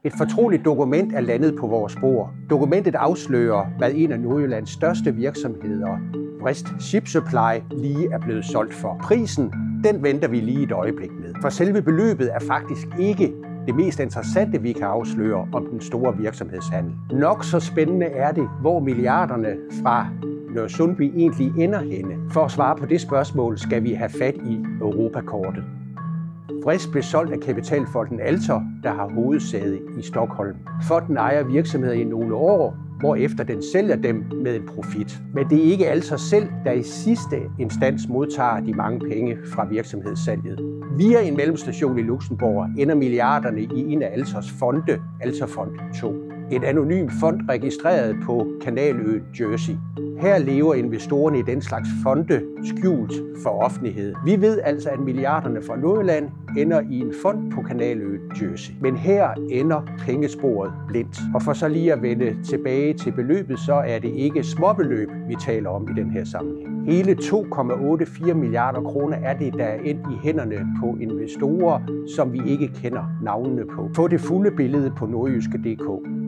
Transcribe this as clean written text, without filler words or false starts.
Et fortroligt dokument er landet på vores bord. Dokumentet afslører, hvad en af Nordjyllands største virksomheder, Vrist Ship Supply, lige er blevet solgt for. Prisen, den venter vi lige et øjeblik med. For selve beløbet er faktisk ikke det mest interessante, vi kan afsløre om den store virksomhedshandel. Nok så spændende er det, hvor milliarderne fra Nørresundby egentlig ender henne. For at svare på det spørgsmål skal vi have fat i Europakortet. Vrist blev solgt af kapitalfonden Altor, der har hovedsæde i Stockholm. Fonden ejer virksomheder i nogle år, hvorefter den sælger dem med en profit. Men det er ikke Altor selv, der i sidste instans modtager de mange penge fra virksomhedssalget. Via en mellemstation i Luxembourg ender milliarderne i en af Altors fonde, Altorfond 2. En anonym fond registreret på kanaløen Jersey. Her lever investorerne i den slags fonde skjult for offentlighed. Vi ved altså, at milliarderne fra Nordjylland ender i en fond på kanaløen Jersey. Men her ender pengesporet blindt. Og for så lige at vende tilbage til beløbet, så er det ikke småbeløb, vi taler om i den her sammenhæng. Hele 2,84 milliarder kroner er det, der er endt i hænderne på investorer, som vi ikke kender navnene på. Få det fulde billede på nordjyske.dk.